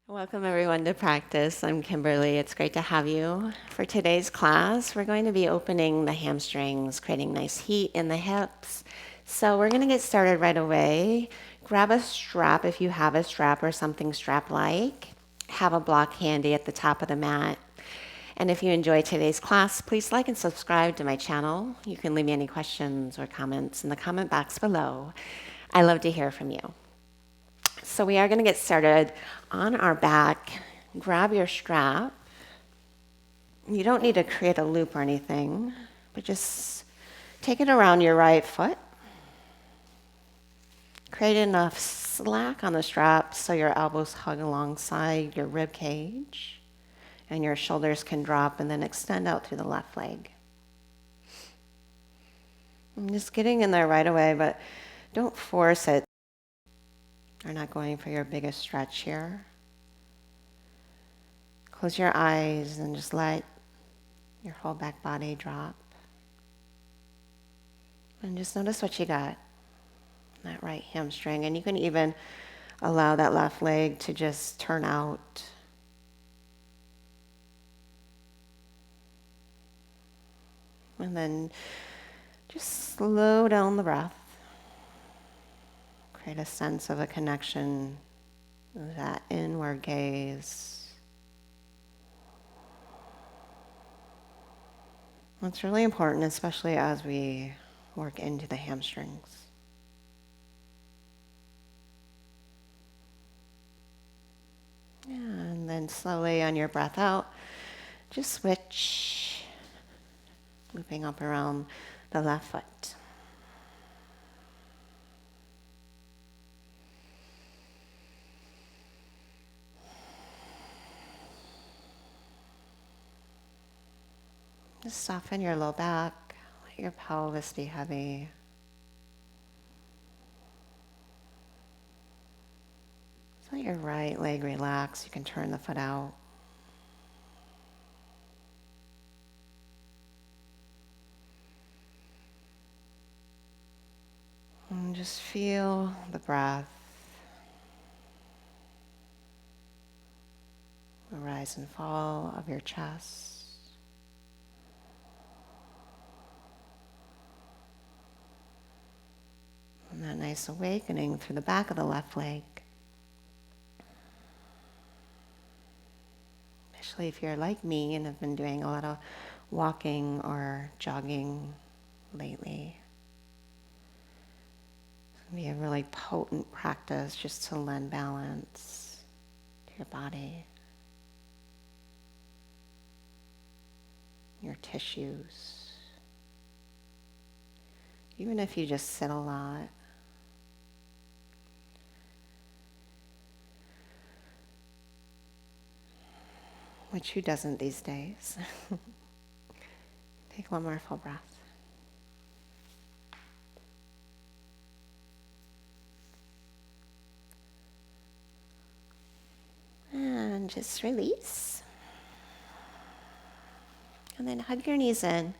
Welcome everyone to practice. I'm Kimberly. It's great to have you. For today's class, we're going to be opening the hamstrings, creating nice heat in the hips. So we're going to get started right away. Grab a strap if you have a strap or something strap-like. Have a block handy at the top of the mat. And if you enjoy today's class, please like and subscribe to my channel. You can leave me any questions or comments in the comment box below. I love to hear from you. So we are going to get started on our back. Grab your strap. You don't need to create a loop or anything, but just take it around your right foot. Create enough slack on the strap so your elbows hug alongside your rib cage and your shoulders can drop and then extend out through the left leg. I'm just getting in there right away, but don't force it. You're not going for your biggest stretch here. Close your eyes and just let your whole back body drop. And just notice what you got. That right hamstring. And you can even allow that left leg to just turn out. And then just slow down the breath. Create a sense of a connection with that inward gaze. It's really important, especially as we work into the hamstrings. Yeah, and then slowly on your breath out, just switch, looping up around the left foot. Just soften your low back, let your pelvis be heavy. Just let your right leg relax. You can turn the foot out. And just feel the breath, the rise and fall of your chest. And that nice awakening through the back of the left leg. Especially if you're like me and have been doing a lot of walking or jogging lately. It's going to be a really potent practice just to lend balance to your body, your tissues. Even if you just sit a lot. Which who doesn't these days? Take one more full breath. And just release. And then hug your knees in.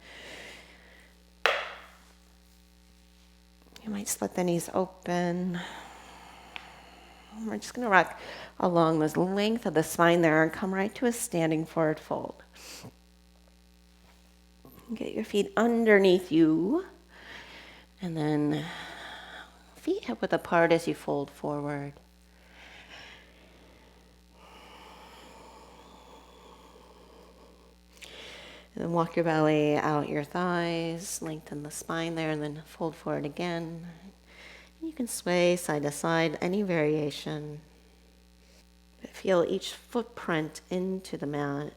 You might split the knees open. We're just going to rock along this length of the spine there and come right to a standing forward fold. Get your feet underneath you. And then feet hip width apart as you fold forward. And then walk your belly out your thighs, lengthen the spine there, and then fold forward again. You can sway side to side, any variation. But feel each footprint into the mat.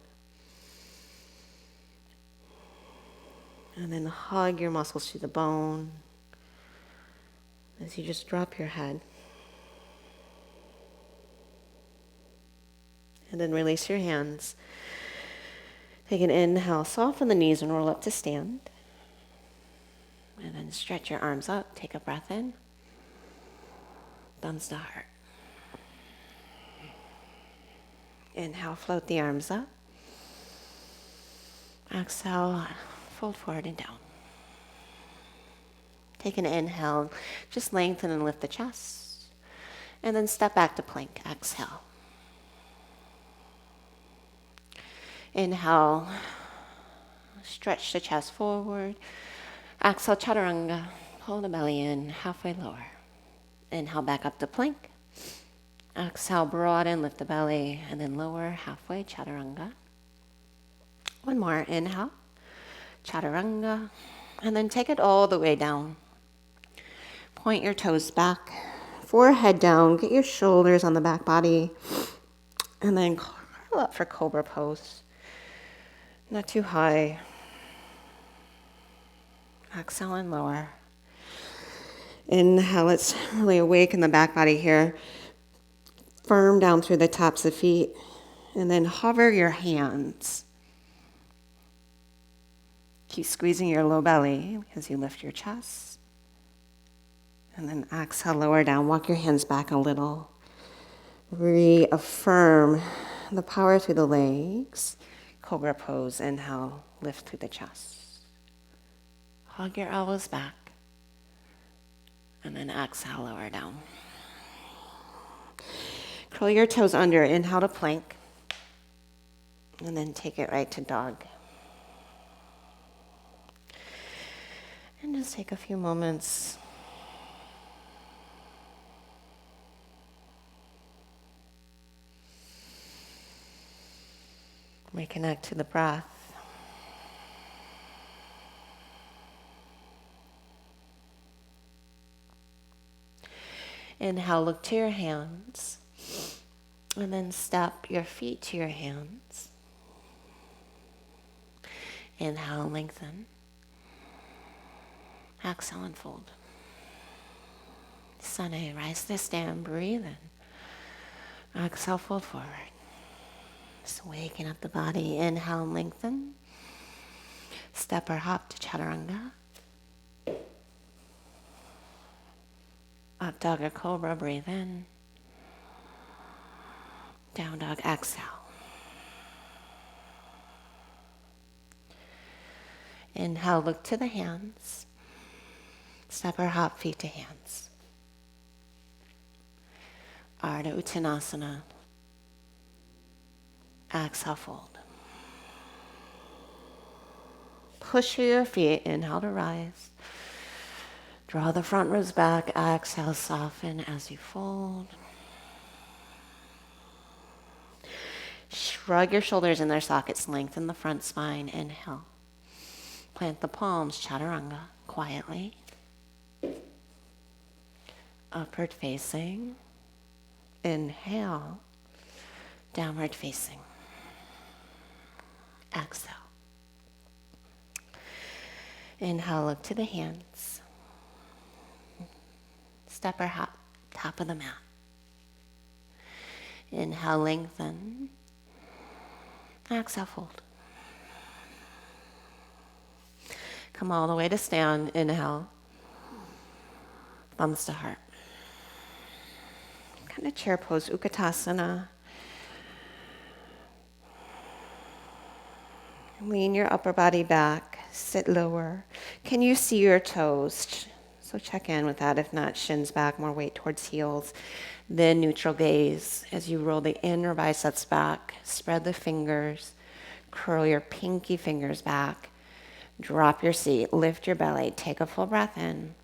And then hug your muscles to the bone as you just drop your head. And then release your hands. Take an inhale, soften the knees and roll up to stand. And then stretch your arms up, take a breath in. Thumbs to heart. Inhale, float the arms up. Exhale, fold forward and down. Take an inhale, just lengthen and lift the chest. And then step back to plank, exhale. Inhale, stretch the chest forward. Exhale, chaturanga. Pull the belly in, halfway lower. Inhale, back up to plank. Exhale, broaden, lift the belly, and then lower, halfway, chaturanga. One more, inhale, chaturanga, and then take it all the way down. Point your toes back, forehead down, get your shoulders on the back body, and then curl up for Cobra Pose. Not too high. Exhale and lower. Inhale, let's really awaken the back body here. Firm down through the tops of feet, and then hover your hands. Keep squeezing your low belly as you lift your chest. And then exhale, lower down. Walk your hands back a little. Reaffirm the power through the legs. Cobra Pose. Inhale, lift through the chest. Hug your elbows back. And then exhale, lower down. Curl your toes under. Inhale to plank. And then take it right to dog. And just take a few moments. Reconnect to the breath. Inhale, look to your hands. And then step your feet to your hands. Inhale, lengthen. Exhale, and fold. Sunny, rise to stand, breathe in. Exhale, fold forward. Just waking up the body. Inhale, lengthen. Step or hop to chaturanga. Up dog or cobra, breathe in. Down dog, exhale. Inhale, look to the hands. Step or hop, feet to hands. Ardha Uttanasana. Exhale, fold. Push through your feet. Inhale to rise. Draw the front ribs back. Exhale, soften as you fold. Shrug your shoulders in their sockets. Lengthen the front spine. Inhale. Plant the palms. Chaturanga. Quietly. Upward facing. Inhale. Downward facing. Exhale. Inhale, look to the hands. Step or hop, top of the mat. Inhale, lengthen. Exhale, fold. Come all the way to stand. Inhale. Thumbs to heart. Kind of chair pose, Utkatasana. Lean your upper body back. Sit lower. Can you see your toes? So check in with that. If not, shins back, more weight towards heels. Then neutral gaze as you roll the inner biceps back. Spread the fingers. Curl your pinky fingers back. Drop your seat. Lift your belly. Take a full breath in.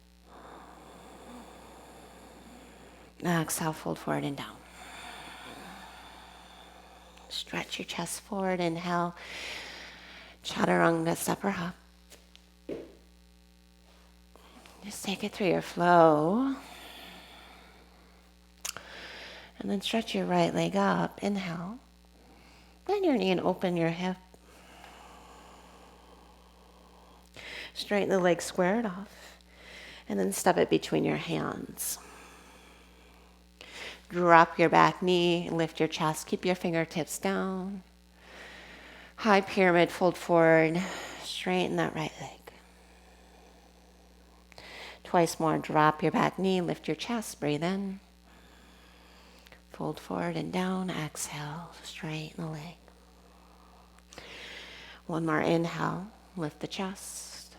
Exhale, fold forward and down. Stretch your chest forward. Inhale. Chaturanga, step or hop. Just take it through your flow. And then stretch your right leg up. Inhale. Bend your knee and open your hip. Straighten the leg, square it off. And then step it between your hands. Drop your back knee, lift your chest, keep your fingertips down. High pyramid, fold forward, straighten that right leg. Twice more, drop your back knee, lift your chest, breathe in. Fold forward and down, exhale, straighten the leg. One more inhale, lift the chest.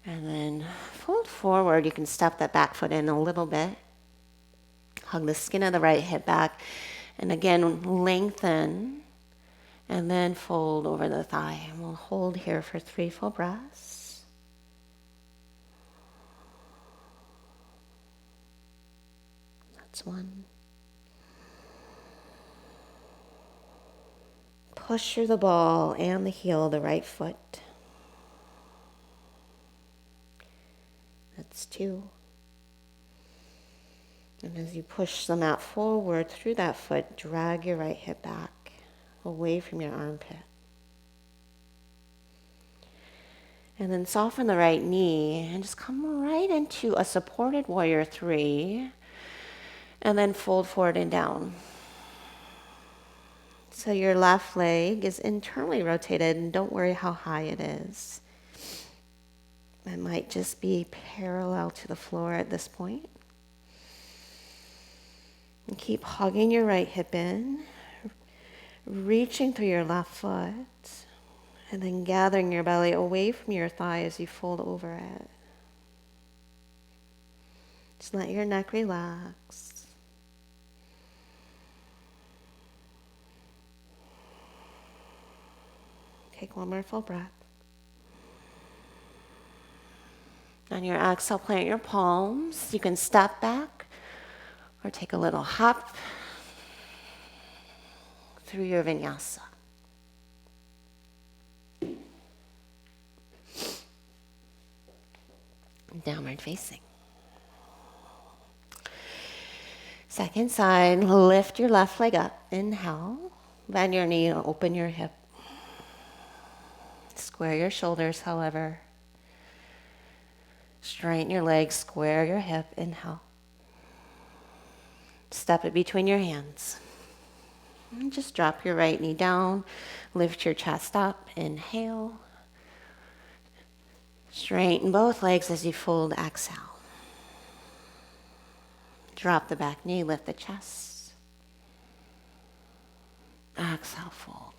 And then fold forward, you can step that back foot in a little bit. Hug the skin of the right hip back. And again, lengthen And then fold over the thigh. And we'll hold here for 3 full breaths. That's 1. Push through the ball and the heel of the right foot. That's 2. And as you push the mat forward through that foot, drag your right hip back away from your armpit. And then soften the right knee and just come right into a supported warrior 3. And then fold forward and down. So your left leg is internally rotated, and don't worry how high it is. It might just be parallel to the floor at this point. And keep hugging your right hip in, reaching through your left foot, and then gathering your belly away from your thigh as you fold over it. Just let your neck relax. Take 1 more full breath. On your exhale, plant your palms. You can step back or take a little hop through your vinyasa. Downward facing. Second side, lift your left leg up. Inhale. Bend your knee, open your hip. Square your shoulders, however. Straighten your legs, square your hip. Inhale. Step it between your hands. And just drop your right knee down. Lift your chest up. Inhale. Straighten both legs as you fold. Exhale. Drop the back knee, lift the chest. Exhale, fold.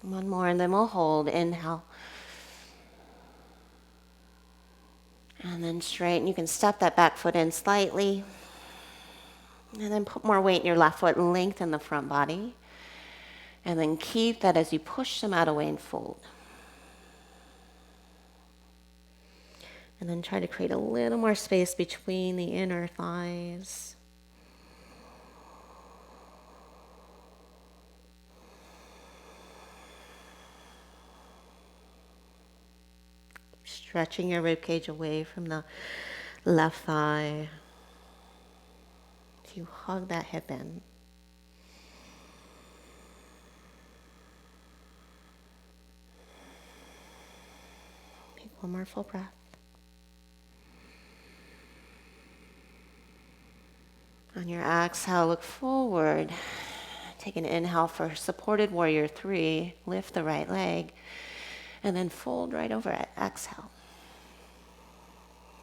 1 more, and then we'll hold. Inhale. And then straighten. You can step that back foot in slightly. And then put more weight in your left foot and lengthen the front body. And then keep that as you push the mat away and fold. And then try to create a little more space between the inner thighs. Stretching your ribcage away from the left thigh. You hug that hip in. Take 1 more full breath. On your exhale, look forward. Take an inhale for supported warrior 3. Lift the right leg. And then fold right over it. Exhale.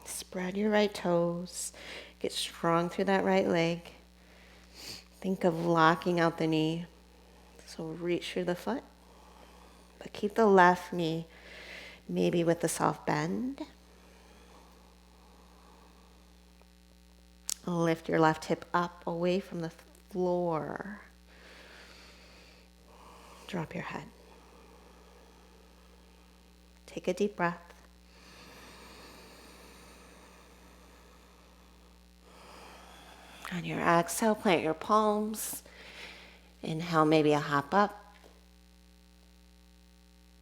Spread your right toes. Get strong through that right leg. Think of locking out the knee. So reach through the foot. But keep the left knee maybe with the soft bend. Lift your left hip up away from the floor. Drop your head. Take a deep breath. On your exhale, plant your palms. Inhale, maybe a hop up.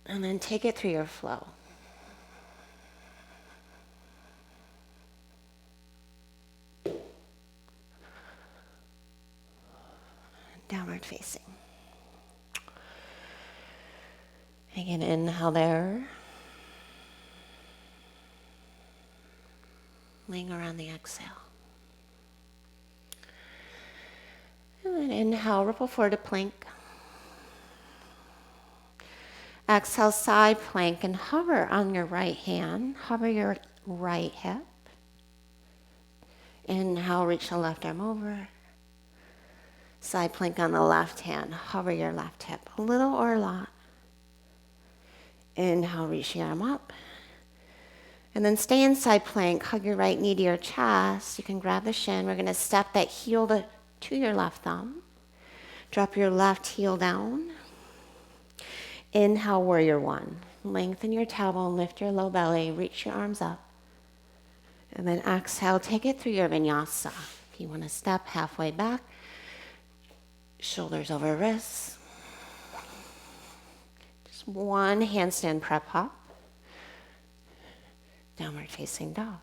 And then take it through your flow. Downward facing. Again, inhale there. Linger on the exhale. And then inhale, ripple forward to plank. Exhale, side plank, and hover on your right hand. Hover your right hip. Inhale, reach the left arm over. Side plank on the left hand. Hover your left hip, a little or a lot. Inhale, reach the arm up. And then stay in side plank. Hug your right knee to your chest. You can grab the shin. We're going to step that heel to your left thumb. Drop your left heel down. Inhale, warrior one. Lengthen your tailbone, lift your low belly, reach your arms up. And then exhale, take it through your vinyasa. If you want to step halfway back, shoulders over wrists. Just one handstand prep hop. Downward facing dog.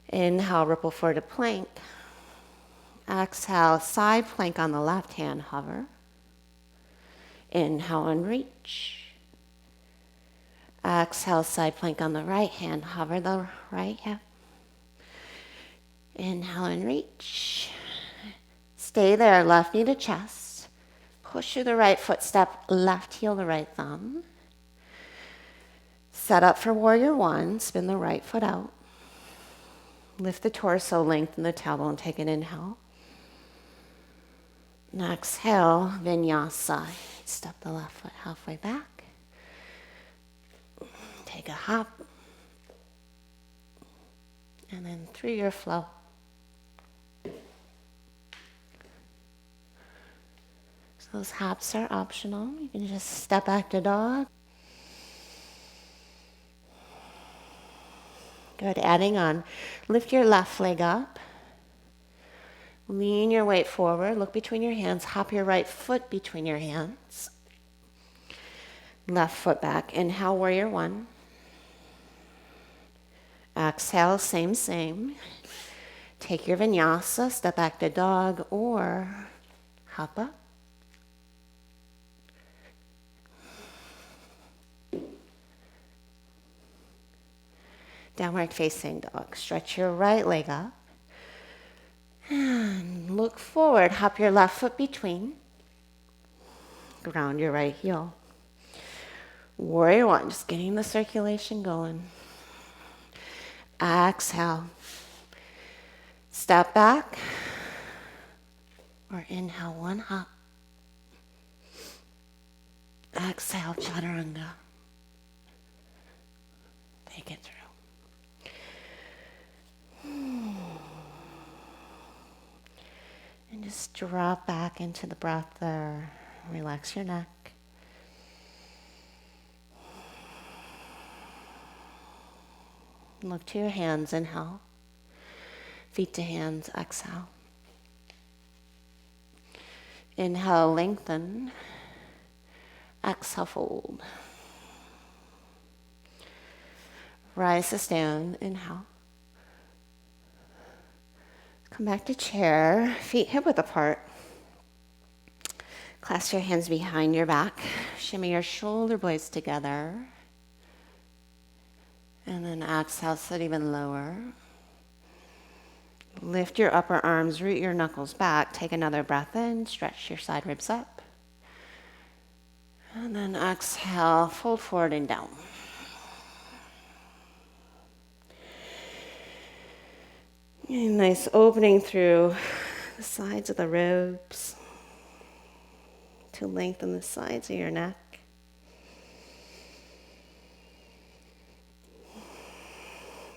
Inhale, ripple forward to plank. Exhale, side plank on the left hand, hover. Inhale and reach. Exhale, side plank on the right hand, hover the right hip. Inhale and reach. Stay there, left knee to chest. Push through the right foot, step left heel to right thumb. Set up for warrior one, spin the right foot out. Lift the torso, lengthen the tailbone, take an inhale. And exhale, vinyasa. Step the left foot halfway back. Take a hop. And then through your flow. So those hops are optional. You can just step back to dog. Good, adding on. Lift your left leg up. Lean your weight forward. Look between your hands. Hop your right foot between your hands. Left foot back. Inhale, warrior one. Exhale, same. Take your vinyasa, step back to dog or hop up. Downward facing dog. Stretch your right leg up. And look forward. Hop your left foot between. Ground your right heel. Warrior one. Just getting the circulation going. Exhale. Step back. Or inhale, one hop. Exhale, chaturanga. Take it through. And just drop back into the breath there. Relax your neck. Look to your hands, inhale. Feet to hands, exhale. Inhale, lengthen. Exhale, fold. Rise to stand, inhale. Come back to chair, feet hip-width apart. Clasp your hands behind your back. Shimmy your shoulder blades together. And then exhale, sit even lower. Lift your upper arms, root your knuckles back. Take another breath in, stretch your side ribs up. And then exhale, fold forward and down. And nice opening through the sides of the ribs to lengthen the sides of your neck.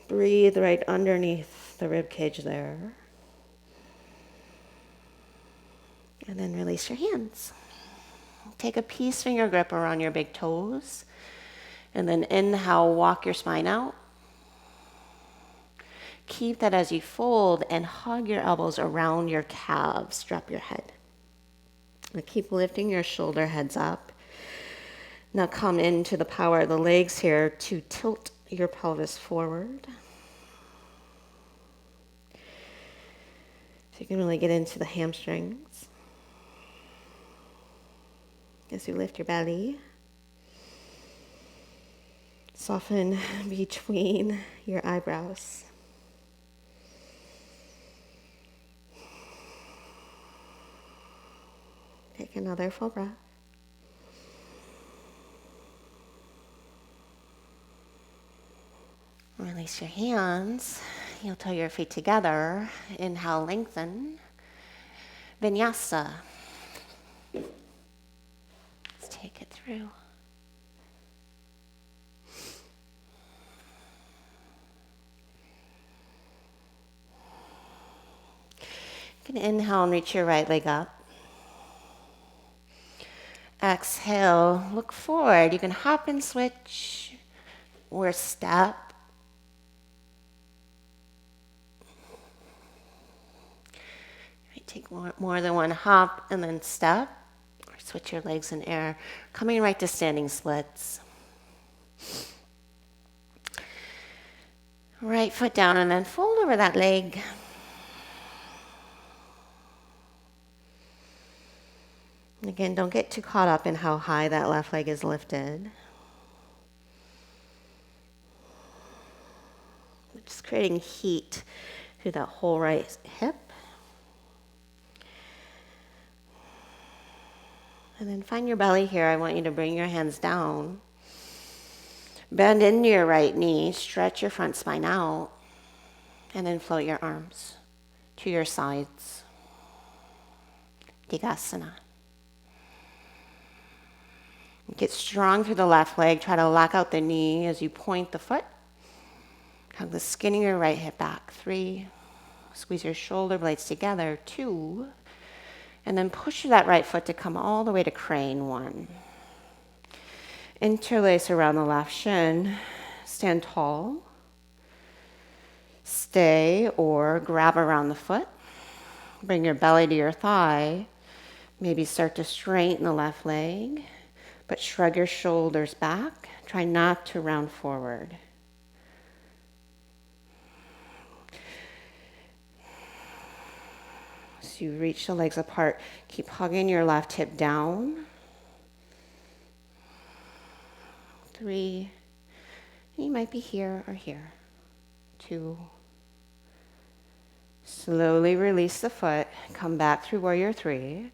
Breathe right underneath the rib cage there. And then release your hands. Take a peace finger grip around your big toes. And then inhale, walk your spine out. Keep that as you fold and hug your elbows around your calves. Drop your head. Now keep lifting your shoulder heads up. Now come into the power of the legs here to tilt your pelvis forward. So you can really get into the hamstrings. As you lift your belly. Soften between your eyebrows. Take another full breath. Release your hands. Heel toe your feet together. Inhale, lengthen. Vinyasa. Let's take it through. You can inhale and reach your right leg up. Exhale, look forward. You can hop and switch or step. Take more than one hop and then step, or switch your legs in air, coming right to standing splits. Right foot down and then fold over that leg. Again, don't get too caught up in how high that left leg is lifted. Just creating heat through that whole right hip. And then find your belly here. I want you to bring your hands down. Bend into your right knee. Stretch your front spine out. And then float your arms to your sides. Navasana. Get strong through the left leg. Try to lock out the knee as you point the foot. Hug the skin of your right hip back. 3. Squeeze your shoulder blades together. 2. And then push that right foot to come all the way to crane. 1. Interlace around the left shin. Stand tall. Stay or grab around the foot. Bring your belly to your thigh. Maybe start to straighten the left leg, but shrug your shoulders back. Try not to round forward. So you reach the legs apart. Keep hugging your left hip down. 3. You might be here or here. 2. Slowly release the foot. Come back through warrior 3.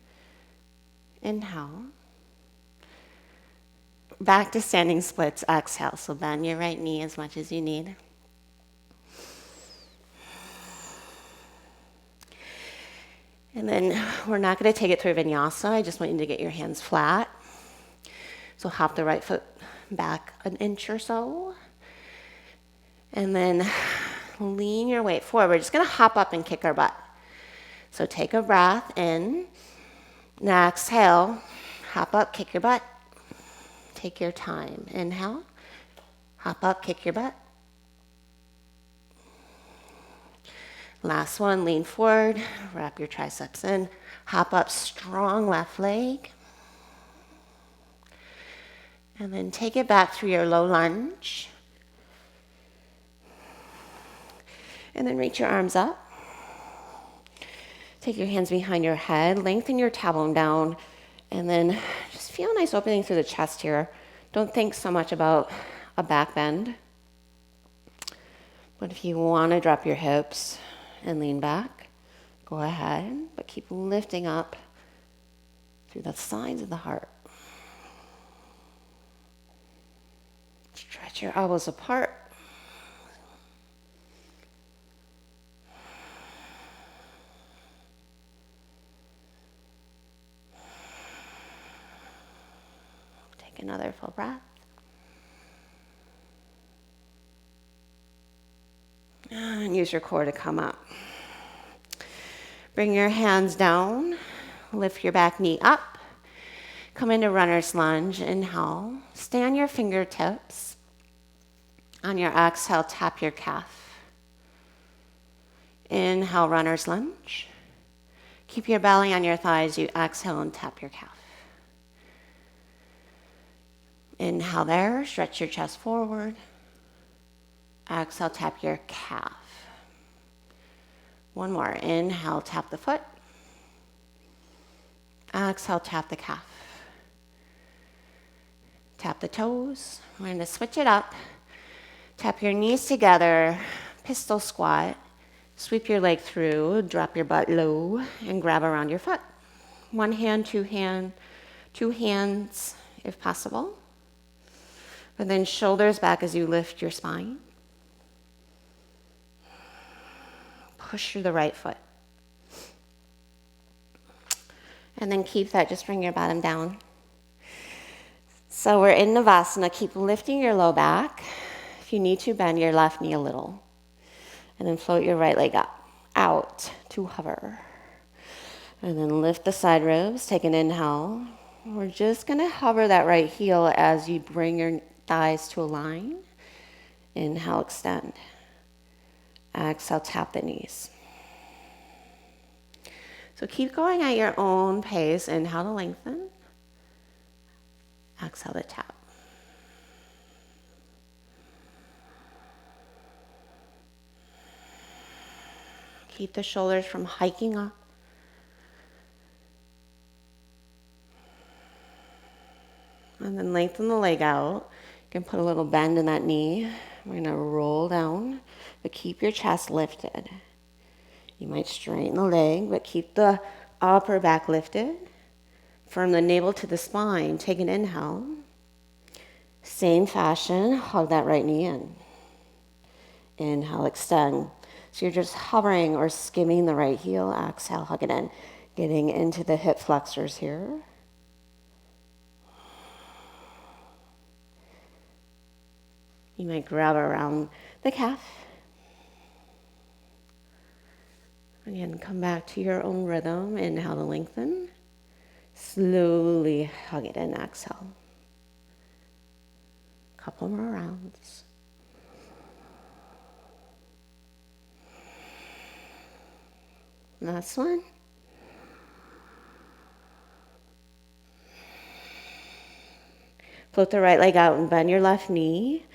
Inhale. Back to standing splits. Exhale. So bend your right knee as much as you need. And then we're not going to take it through vinyasa. I just want you to get your hands flat. So hop the right foot back an inch or so. And then lean your weight forward. We're just going to hop up and kick our butt. So take a breath in. Now exhale. Hop up, kick your butt. Take your time. Inhale. Hop up, kick your butt. Last one, lean forward, wrap your triceps in, hop up, strong left leg. And then take it back through your low lunge. And then reach your arms up. Take your hands behind your head, lengthen your tailbone down, and then just feel a nice opening through the chest here. Don't think so much about a back bend. But if you want to drop your hips and lean back, go ahead, but keep lifting up through the sides of the heart. Stretch your elbows apart. Take another full breath. And use your core to come up. Bring your hands down. Lift your back knee up. Come into runner's lunge. Inhale. Stay on your fingertips. On your exhale, tap your calf. Inhale, runner's lunge. Keep your belly on your thighs. You exhale and tap your calf. Inhale there. Stretch your chest forward. Exhale, tap your calf. One more. Inhale, tap the foot. Exhale, tap the calf. Tap the toes. We're going to switch it up. Tap your knees together. Pistol squat. Sweep your leg through. Drop your butt low and grab around your foot. One hand, two hands if possible. And then shoulders back as you lift your spine. Push through the right foot. And then keep that, just bring your bottom down. So we're in Navasana. Keep lifting your low back. If you need to, bend your left knee a little. And then float your right leg up, out to hover. And then lift the side ribs, take an inhale. We're just gonna hover that right heel as you bring your thighs to a line. Inhale, extend. Exhale, tap the knees. So keep going at your own pace. Inhale to lengthen. Exhale to tap. Keep the shoulders from hiking up. And then lengthen the leg out. You can put a little bend in that knee. We're gonna roll down, but keep your chest lifted. You might straighten the leg, but keep the upper back lifted. From the navel to the spine, take an inhale. Same fashion, hug that right knee in. Inhale, extend. So you're just hovering or skimming the right heel. Exhale, hug it in. Getting into the hip flexors here. You might grab around the calf. Again, come back to your own rhythm. Inhale to lengthen. Slowly hug it in. Exhale. Couple more rounds. Last one. Float the right leg out and bend your left knee.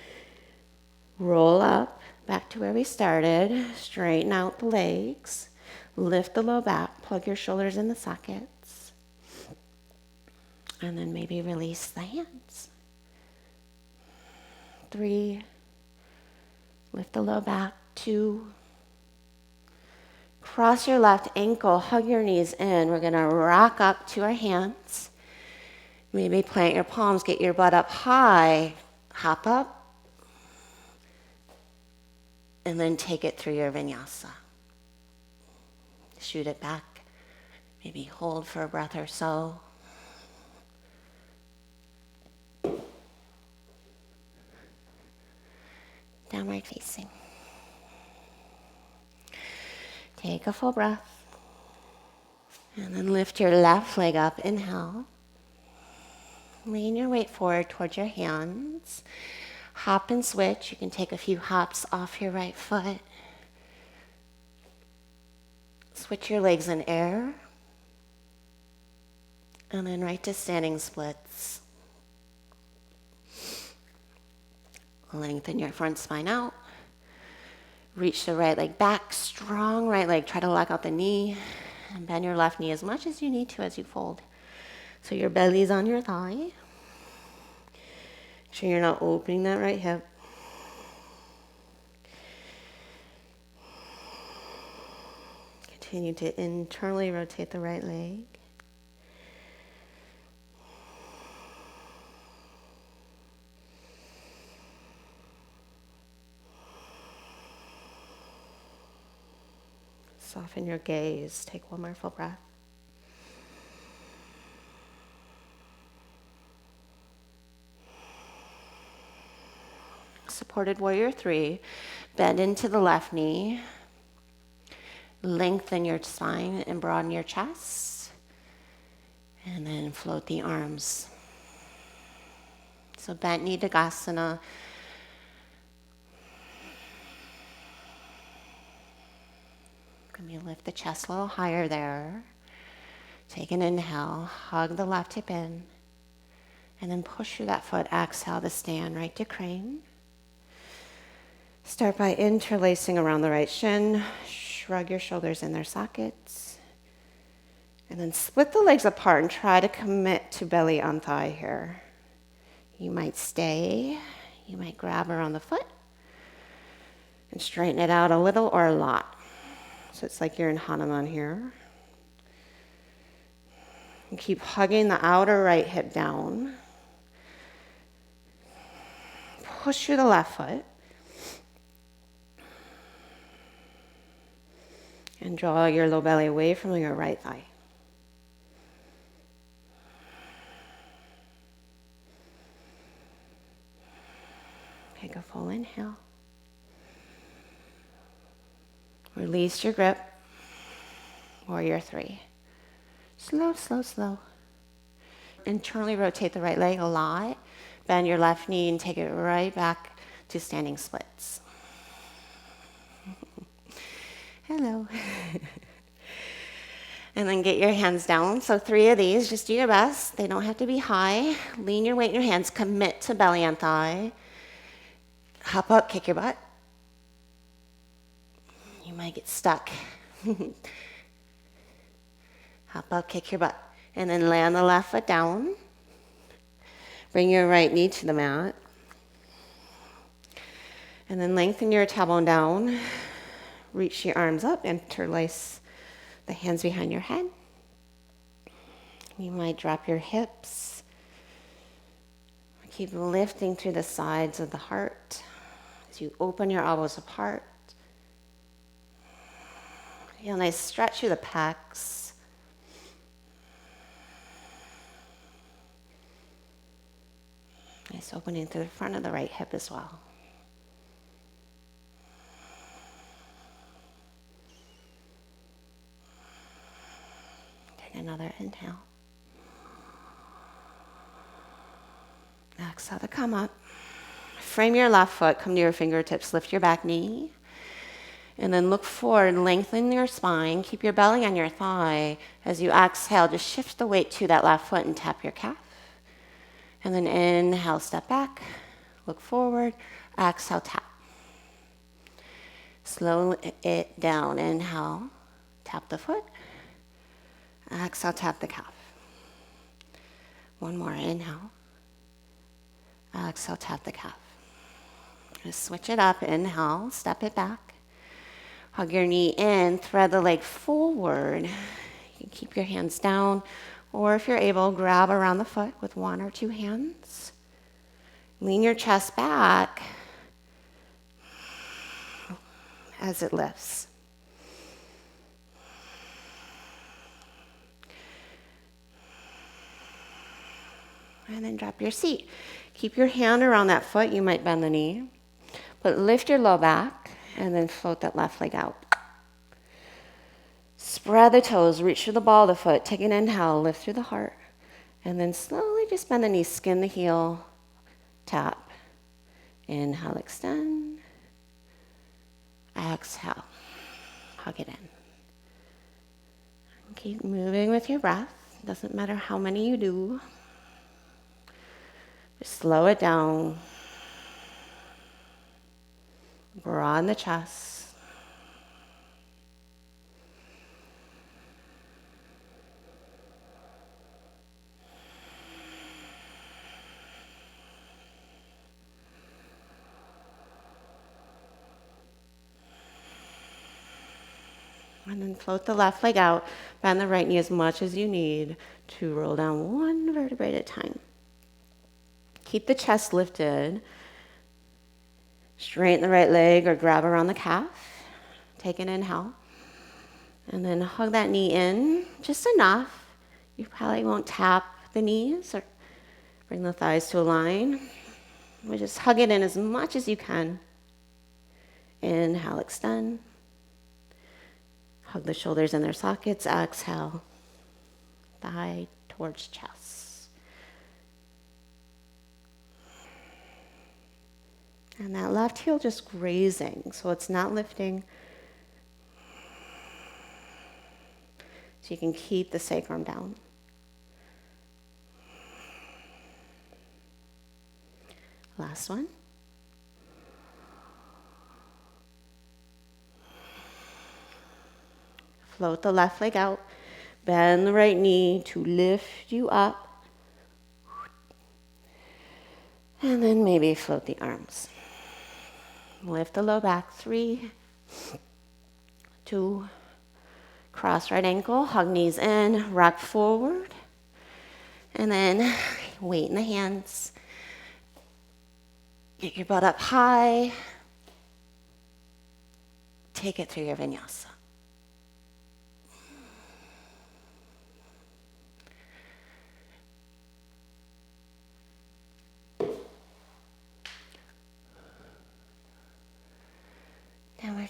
Roll up, back to where we started. Straighten out the legs. Lift the low back. Plug your shoulders in the sockets. And then maybe release the hands. 3. Lift the low back. 2. Cross your left ankle. Hug your knees in. We're going to rock up to our hands. Maybe plant your palms. Get your butt up high. Hop up. And then take it through your vinyasa. Shoot it back. Maybe hold for a breath or so. Downward facing. Take a full breath. And then lift your left leg up. Inhale. Lean your weight forward towards your hands. Hop and switch. You can take a few hops off your right foot. Switch your legs in air. And then right to standing splits. Lengthen your front spine out. Reach the right leg back. Strong right leg. Try to lock out the knee. And bend your left knee as much as you need to as you fold. So your belly's on your thigh. Make sure you're not opening that right hip. Continue to internally rotate the right leg. Soften your gaze. Take one more full breath. Supported warrior 3. Bend into the left knee. Lengthen your spine and broaden your chest. And then float the arms. So bent knee Dagasana. Let me lift the chest a little higher there. Take an inhale. Hug the left hip in. And then push through that foot. Exhale to stand right to crane. Start by interlacing around the right shin. Shrug your shoulders in their sockets. And then split the legs apart and try to commit to belly on thigh here. You might stay. You might grab around the foot and straighten it out a little or a lot. So it's like you're in Hanuman here. And keep hugging the outer right hip down. Push through the left foot. And draw your low belly away from your right thigh. Take a full inhale. Release your grip. Warrior 3. Slow, slow, slow. Internally rotate the right leg a lot. Bend your left knee and take it right back to standing splits. Hello. And then get your hands down. So 3 of these, just do your best. They don't have to be high. Lean your weight in your hands. Commit to belly and thigh. Hop up, kick your butt. You might get stuck. Hop up, kick your butt. And then land the left foot down. Bring your right knee to the mat. And then lengthen your tailbone down. Reach your arms up, interlace the hands behind your head. You might drop your hips. Keep lifting through the sides of the heart as you open your elbows apart. Feel a nice stretch through the pecs. Nice opening through the front of the right hip as well. Take another inhale. Exhale to come up. Frame your left foot, come to your fingertips, lift your back knee. And then look forward, lengthen your spine, keep your belly on your thigh. As you exhale, just shift the weight to that left foot and tap your calf. And then inhale, step back, look forward, exhale, tap. Slow it down, inhale, tap the foot. Exhale, tap the calf. One more, inhale. Exhale, tap the calf. Just switch it up, inhale, step it back. Hug your knee in, thread the leg forward. You can keep your hands down, or if you're able, grab around the foot with 1 or 2 hands. Lean your chest back as it lifts. And then drop your seat. Keep your hand around that foot. You might bend the knee. But lift your low back and then float that left leg out. Spread the toes. Reach for the ball of the foot. Take an inhale. Lift through the heart. And then slowly just bend the knee. Skin the heel. Tap. Inhale, extend. Exhale. Hug it in. Keep moving with your breath. Doesn't matter how many you do. Just slow it down. Broaden the chest. And then float the left leg out. Bend the right knee as much as you need to roll down 1 vertebrae at a time. Keep the chest lifted. Straighten the right leg or grab around the calf. Take an inhale. And then hug that knee in just enough. You probably won't tap the knees or bring the thighs to a line. But just hug it in as much as you can. Inhale, extend. Hug the shoulders in their sockets. Exhale. Thigh towards chest. And that left heel just grazing, so it's not lifting. So you can keep the sacrum down. Last one. Float the left leg out. Bend the right knee to lift you up. And then maybe float the arms. Lift the low back. 3, 2, cross right ankle, hug knees in, rock forward. And then weight in the hands. Get your butt up high. Take it through your vinyasa.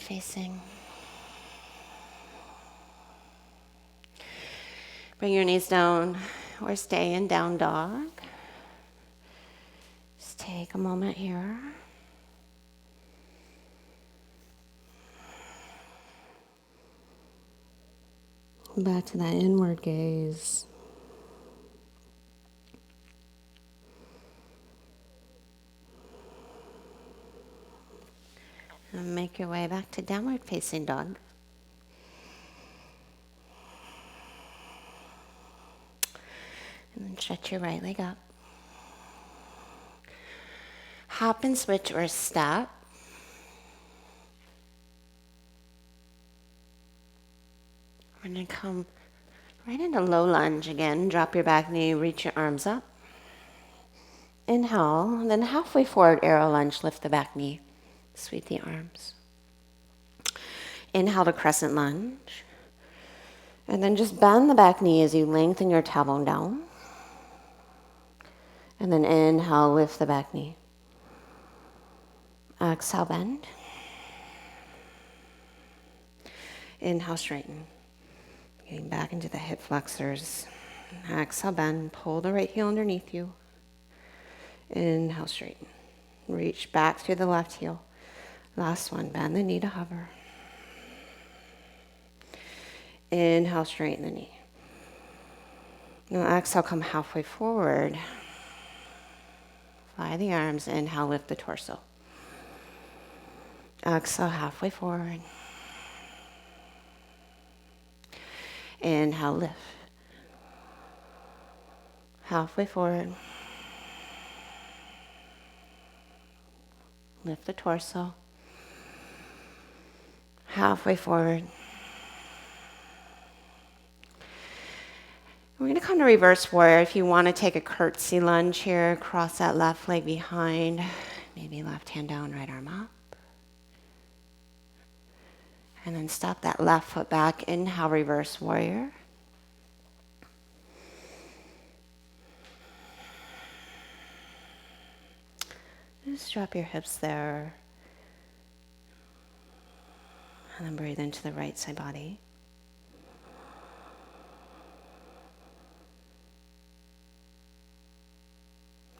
facing. Bring your knees down or stay in down dog. Just take a moment here. Back to that inward gaze. And make your way back to downward facing dog. And then stretch your right leg up. Hop and switch or step. We're going to come right into low lunge again. Drop your back knee, reach your arms up. Inhale, then halfway forward, arrow lunge, lift the back knee. Sweep the arms. Inhale to crescent lunge. And then just bend the back knee as you lengthen your tailbone down. And then inhale, lift the back knee. Exhale, bend. Inhale, straighten. Getting back into the hip flexors. Exhale, bend. Pull the right heel underneath you. Inhale, straighten. Reach back through the left heel. Last one, bend the knee to hover. Inhale, straighten the knee. Now exhale, come halfway forward. Fly the arms. Inhale, lift the torso. Exhale, halfway forward. Inhale, lift. Halfway forward. Lift the torso. Halfway forward. We're going to come to reverse warrior. If you want to take a curtsy lunge here, cross that left leg behind. Maybe left hand down, right arm up. And then step that left foot back. Inhale, reverse warrior. Just drop your hips there. And then breathe into the right side body.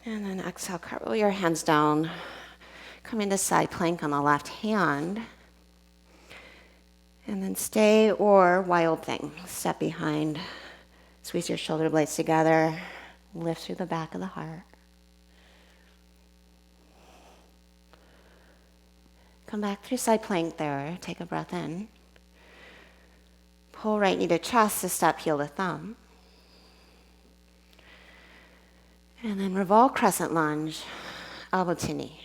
And then exhale, cartwheel your hands down. Come into side plank on the left hand. And then stay or wild thing. Step behind. Squeeze your shoulder blades together. Lift through the back of the heart. Come back through side plank there. Take a breath in. Pull right knee to chest to step heel to thumb. And then revolve crescent lunge, elbow to knee.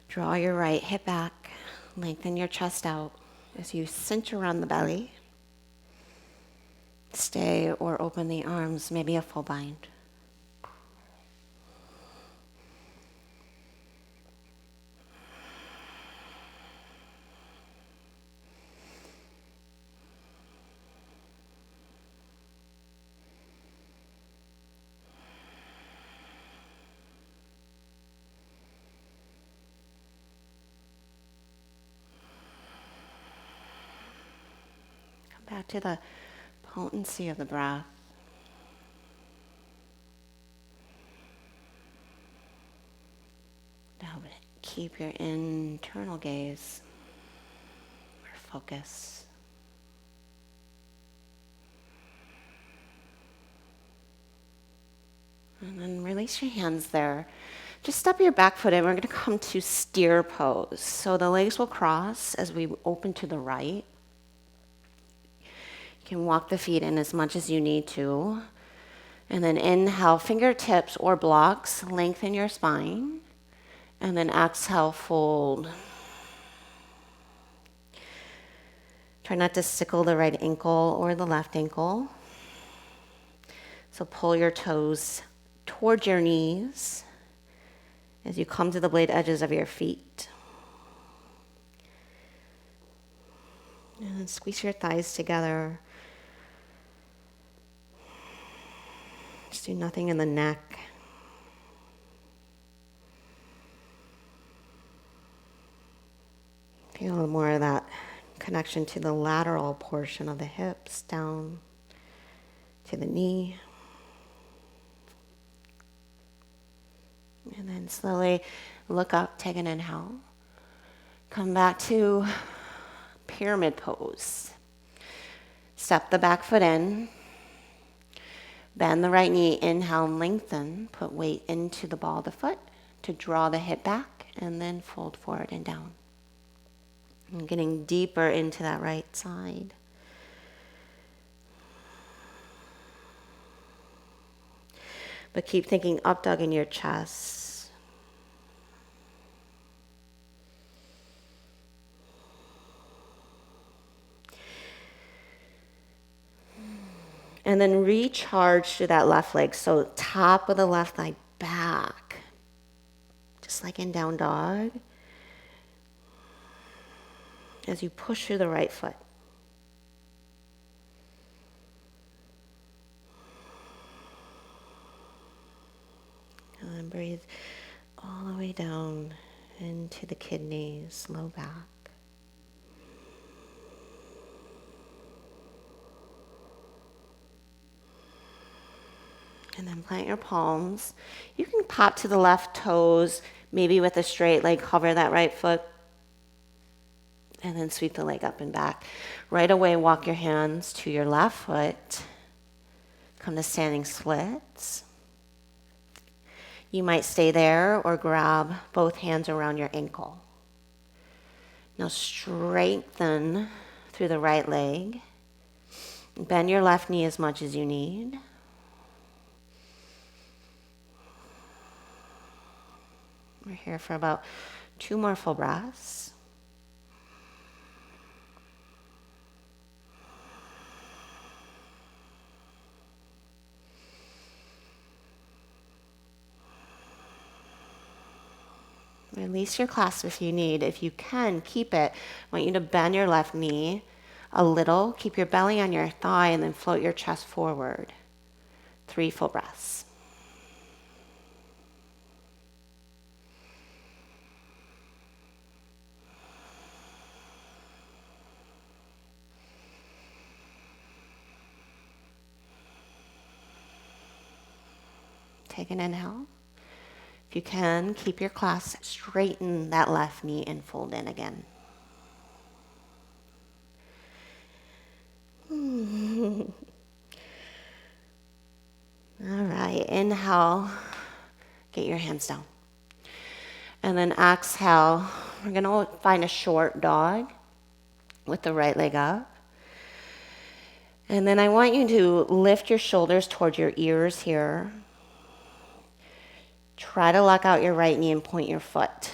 Draw your right hip back. Lengthen your chest out as you cinch around the belly. Stay or open the arms, maybe a full bind. Back to the potency of the breath. Now keep your internal gaze or focus. And then release your hands there. Just step your back foot in. We're going to come to steer pose. So the legs will cross as we open to the right. You can walk the feet in as much as you need to. And then inhale, fingertips or blocks, lengthen your spine. And then exhale, fold. Try not to sickle the right ankle or the left ankle. So pull your toes towards your knees as you come to the blade edges of your feet. And then squeeze your thighs together. Just do nothing in the neck. Feel a little more of that connection to the lateral portion of the hips, down to the knee. And then slowly look up, take an inhale. Come back to pyramid pose. Step the back foot in. Bend the right knee, inhale and lengthen. Put weight into the ball of the foot to draw the hip back, and then fold forward and down. And getting deeper into that right side. But keep thinking up dog in your chest. And then recharge to that left leg. So top of the left thigh back. Just like in down dog. As you push through the right foot. And then breathe all the way down into the kidneys, low back. And then plant your palms. You can pop to the left toes, maybe with a straight leg, hover that right foot, and then sweep the leg up and back. Right away, walk your hands to your left foot. Come to standing splits. You might stay there or grab both hands around your ankle. Now strengthen through the right leg. Bend your left knee as much as you need. We're here for about 2 more full breaths. Release your clasp if you need. If you can, keep it. I want you to bend your left knee a little. Keep your belly on your thigh and then float your chest forward. 3 full breaths. Take an inhale. If you can, keep your clasp, straighten that left knee and fold in again. All right, inhale, get your hands down. And then exhale, we're gonna find a short dog with the right leg up. And then I want you to lift your shoulders towards your ears here. Try to lock out your right knee and point your foot.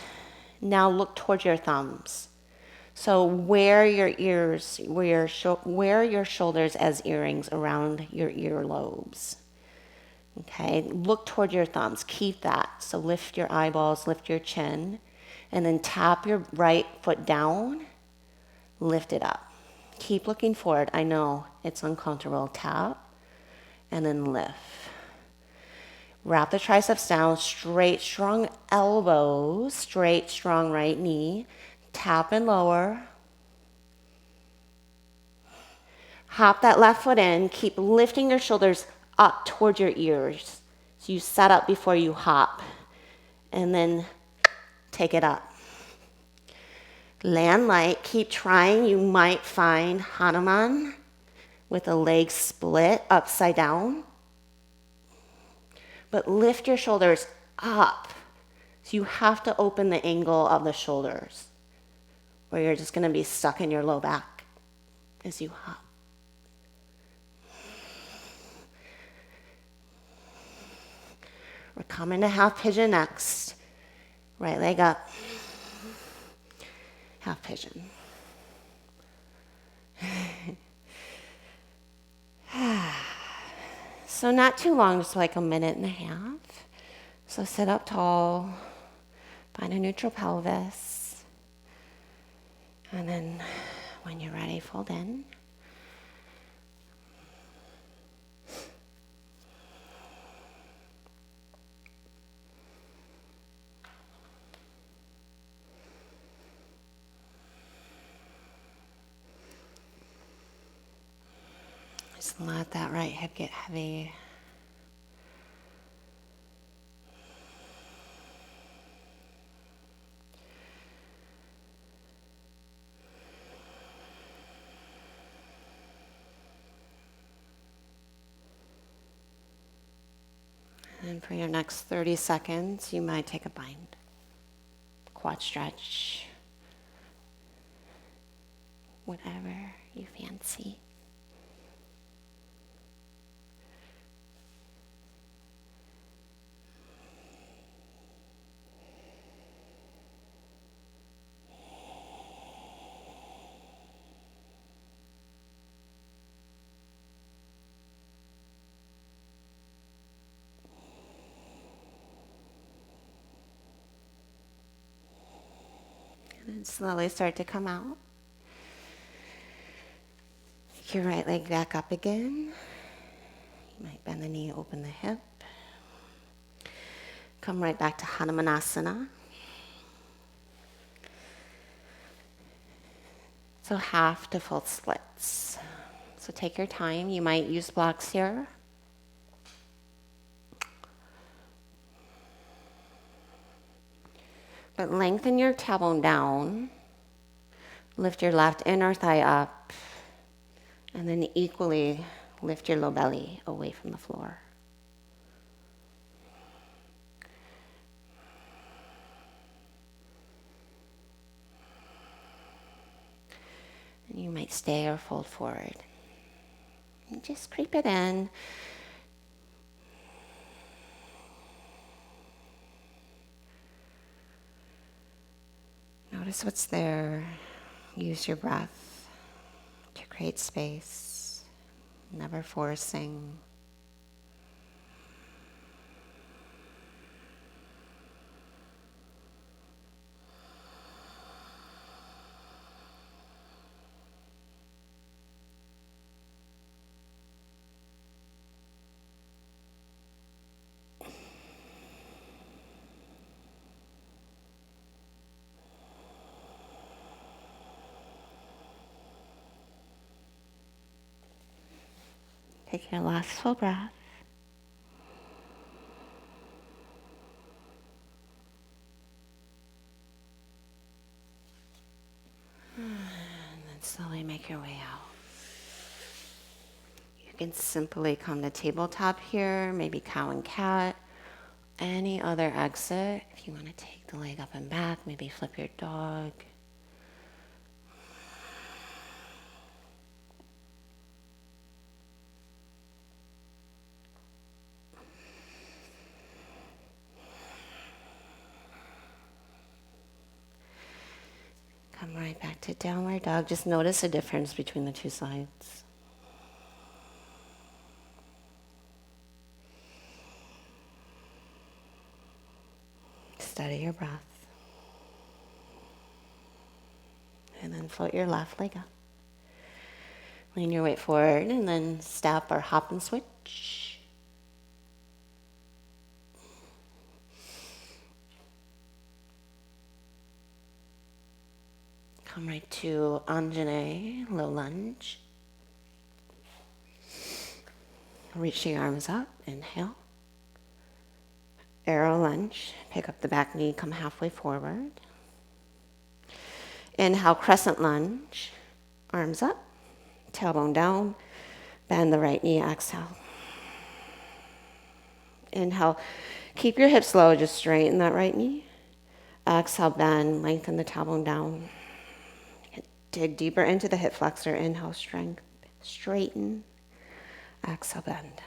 Now look towards your thumbs. So wear your ears, wear your shoulders as earrings around your earlobes. Okay, look toward your thumbs. Keep that. So lift your eyeballs, lift your chin, and then tap your right foot down. Lift it up. Keep looking forward. I know it's uncomfortable. Tap, and then lift. Wrap the triceps down, straight, strong elbows, straight, strong right knee. Tap and lower. Hop that left foot in. Keep lifting your shoulders up towards your ears. So you set up before you hop. And then take it up. Land light. Keep trying. You might find Hanuman with the legs split upside down. But lift your shoulders up. So you have to open the angle of the shoulders, or you're just going to be stuck in your low back as you hop. We're coming to half pigeon next. Right leg up. Half pigeon. So not too long, just like 1.5 minutes. So sit up tall, find a neutral pelvis, and then when you're ready, fold in. Just let that right hip get heavy. And for your next 30 seconds, you might take a bind, quad stretch, whatever you fancy. And then slowly start to come out. Take your right leg back up again. You might bend the knee, open the hip. Come right back to Hanumanasana. So half to full splits. So take your time. You might use blocks here. But lengthen your tailbone down. Lift your left inner thigh up. And then equally lift your low belly away from the floor. And you might stay or fold forward. And just creep it in. Notice what's there. Use your breath to create space, never forcing. Take your last full breath. And then slowly make your way out. You can simply come to tabletop here, maybe cow and cat. Any other exit. If you want to take the leg up and back, maybe flip your dog. Come right back to downward dog. Just notice the difference between the two sides. Steady your breath. And then float your left leg up. Lean your weight forward and then step or hop and switch. Come right to Anjanae Low Lunge. Reach the arms up, inhale. Arrow lunge, pick up the back knee, come halfway forward. Inhale, crescent lunge, arms up, tailbone down, bend the right knee, exhale. Inhale, keep your hips low, just straighten that right knee. Exhale, bend, lengthen the tailbone down. Dig deeper into the hip flexor. Inhale, strength, straighten. Exhale, bend.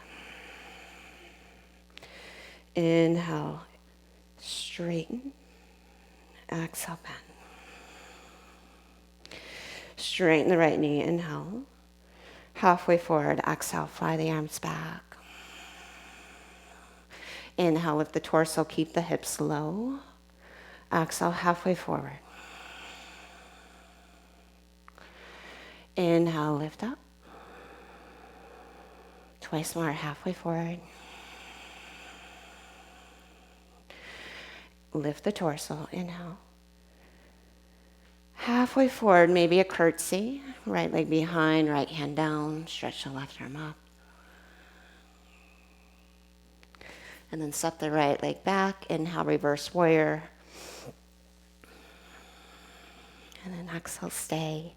Inhale, straighten. Exhale, bend. Straighten the right knee. Inhale. Halfway forward. Exhale, fly the arms back. Inhale, lift the torso. Keep the hips low. Exhale, halfway forward. Inhale, lift up. Twice more, halfway forward. Lift the torso, inhale. Halfway forward, maybe a curtsy. Right leg behind, right hand down. Stretch the left arm up. And then step the right leg back. Inhale, reverse warrior. And then exhale, stay.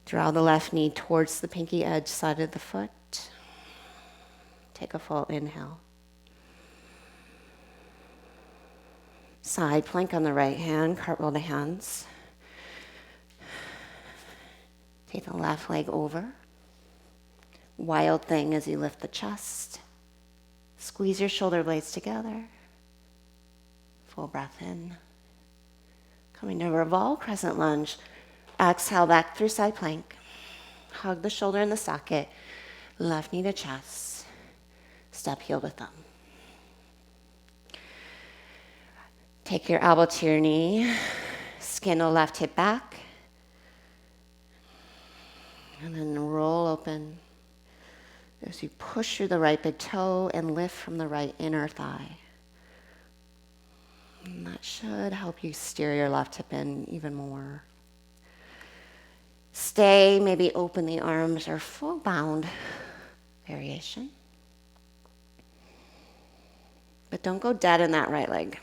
Draw the left knee towards the pinky edge side of the foot. Take a full inhale. Side plank on the right hand, cartwheel the hands. Take the left leg over. Wild thing as you lift the chest. Squeeze your shoulder blades together. Full breath in. Coming to revolve, crescent lunge. Exhale back through side plank. Hug the shoulder in the socket. Left knee to chest. Step heel to thumb. Take your elbow to your knee. Skin the left hip back. And then roll open as you push through the right big toe and lift from the right inner thigh. And that should help you steer your left hip in even more. Stay, maybe open the arms or full bound variation. But don't go dead in that right leg.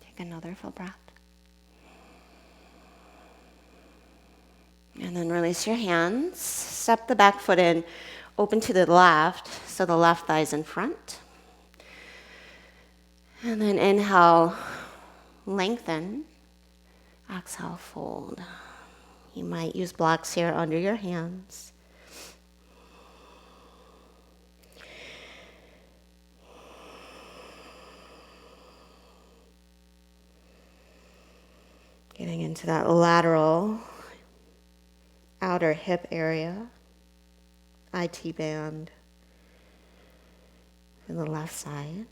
Take another full breath. And then release your hands. Step the back foot in, open to the left, so the left thigh is in front. And then inhale, lengthen. Exhale, fold. You might use blocks here under your hands. Getting into that lateral outer hip area, IT band in the left side.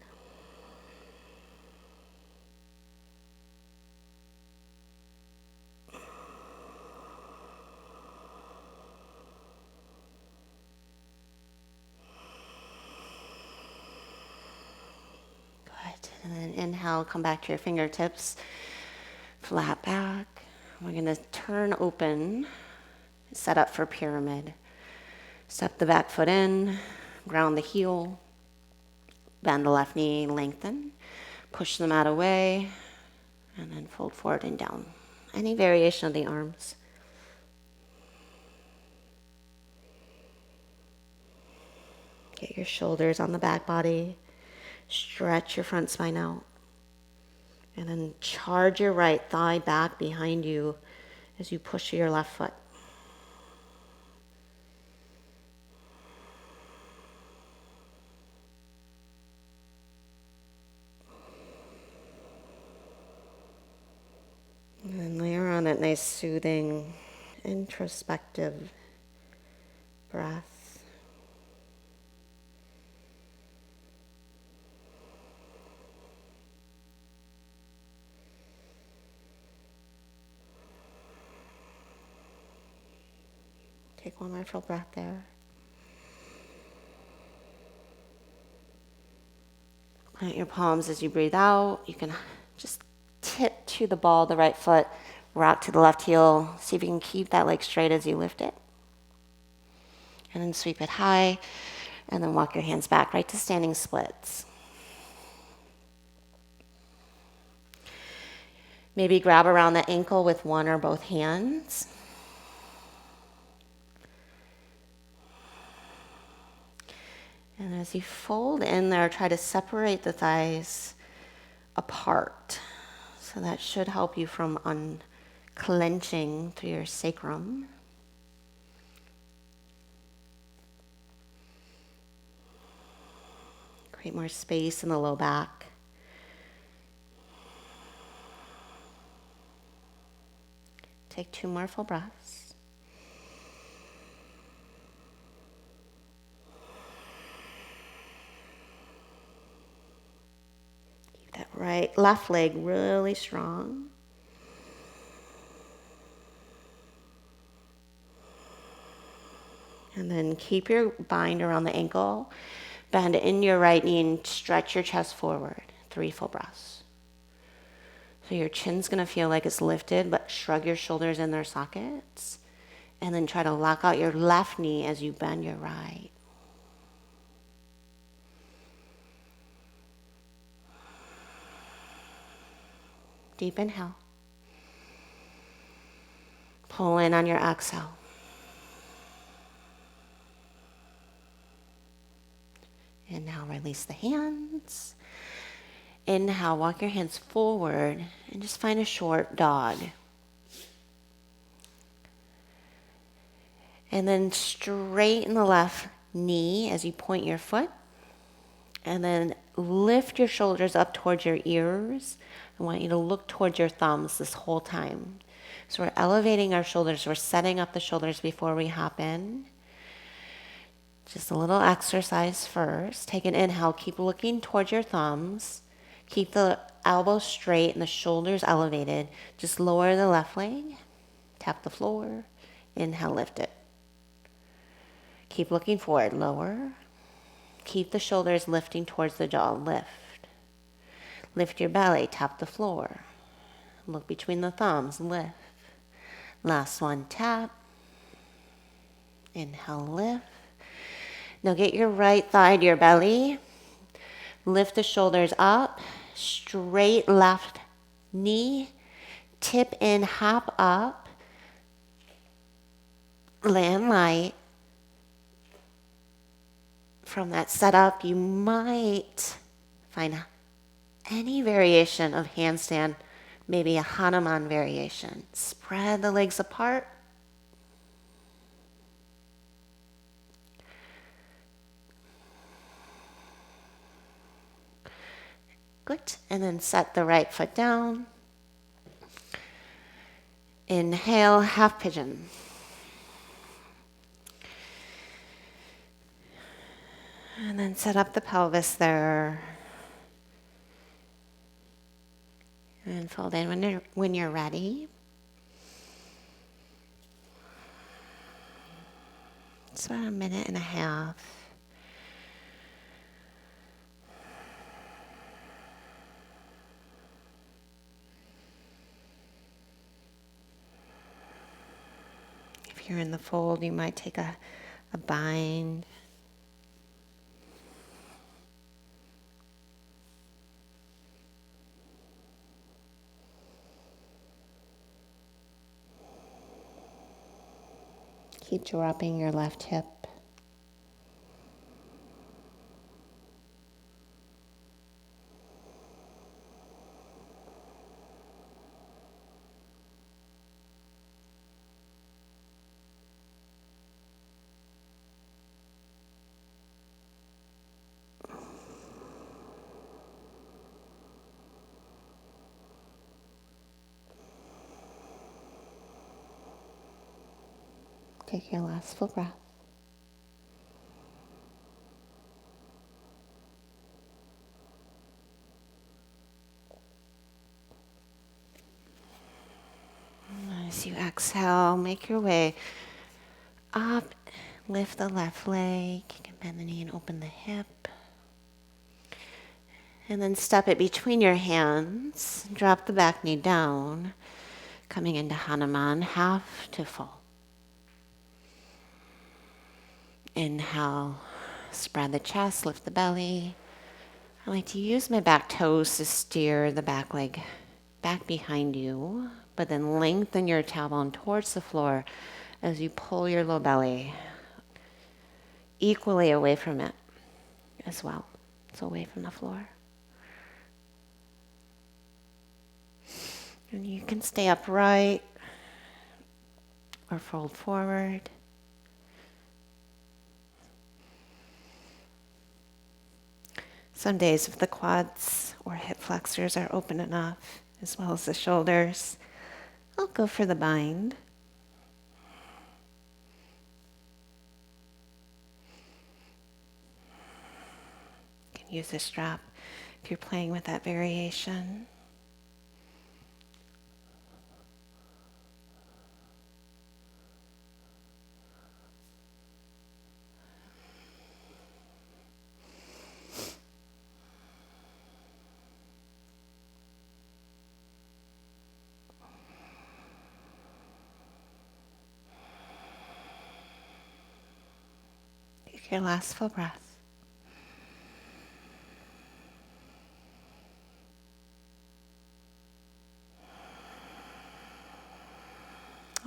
Good. And then inhale, come back to your fingertips, flat back. We're going to turn open, set up for pyramid. Step the back foot in, ground the heel, bend the left knee, lengthen, push the mat away, and then fold forward and down. Any variation of the arms. Get your shoulders on the back body, stretch your front spine out, and then charge your right thigh back behind you as you push your left foot. And then layer on that nice soothing, introspective breath. Take one more full breath there. Plant your palms as you breathe out. You can just tip to the ball of the right foot, rock to the left heel. See if you can keep that leg straight as you lift it. And then sweep it high, and then walk your hands back right to standing splits. Maybe grab around the ankle with one or both hands. And as you fold in there, try to separate the thighs apart. So that should help you from unclenching through your sacrum. Create more space in the low back. Take 2 more full breaths. left leg really strong. And then keep your bind around the ankle. Bend in your right knee and stretch your chest forward. 3 full breaths. So your chin's going to feel like it's lifted, but shrug your shoulders in their sockets. And then try to lock out your left knee as you bend your right. Deep inhale. Pull in on your exhale. And now release the hands. Inhale, walk your hands forward and just find a short dog. And then straighten the left knee as you point your foot. And then lift your shoulders up towards your ears. I want you to look towards your thumbs this whole time. So we're elevating our shoulders. We're setting up the shoulders before we hop in. Just a little exercise first. Take an inhale. Keep looking towards your thumbs. Keep the elbows straight and the shoulders elevated. Just lower the left leg. Tap the floor. Inhale, lift it. Keep looking forward. Lower. Keep the shoulders lifting towards the jaw. Lift. Lift your belly. Tap the floor. Look between the thumbs. Lift. Last one. Tap. Inhale, lift. Now get your right thigh to your belly. Lift the shoulders up. Straight left knee. Tip in, hop up. Land light. From that setup, you might find any variation of handstand, maybe a Hanuman variation. Spread the legs apart. Good. And then set the right foot down. Inhale, half pigeon. And then set up the pelvis there. And fold in when you're ready. It's about 1.5 minutes. If you're in the fold, you might take a bind. Keep dropping your left hip. Take your last full breath. As you exhale, make your way up. Lift the left leg. You can bend the knee and open the hip. And then step it between your hands. Drop the back knee down. Coming into Hanuman, half to full. Inhale, spread the chest, lift the belly. I like to use my back toes to steer the back leg back behind you, but then lengthen your tailbone towards the floor as you pull your low belly equally away from it as well. So away from the floor. And you can stay upright or fold forward. Some days if the quads or hip flexors are open enough, as well as the shoulders, I'll go for the bind. You can use the strap if you're playing with that variation. Take your last full breath.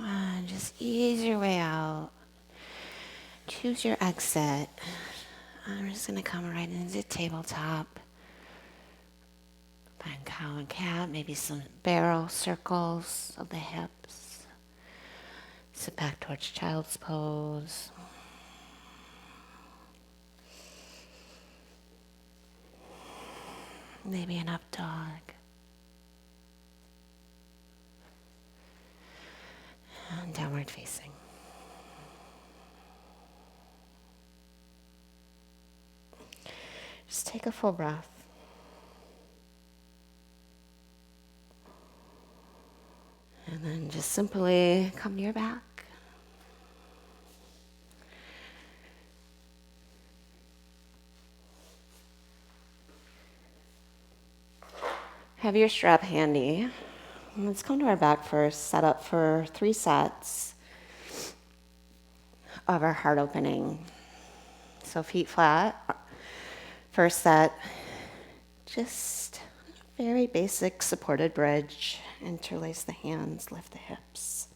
And just ease your way out. Choose your exit. I'm just going to come right into tabletop. Find cow and cat, maybe some barrel circles of the hips. Sit back towards child's pose. Maybe an up dog. And downward facing. Just take a full breath. And then just simply come to your back. Have your strap handy. Let's come to our back first, set up for 3 sets of our heart opening. So feet flat. First set, just very basic supported bridge. Interlace the hands, lift the hips.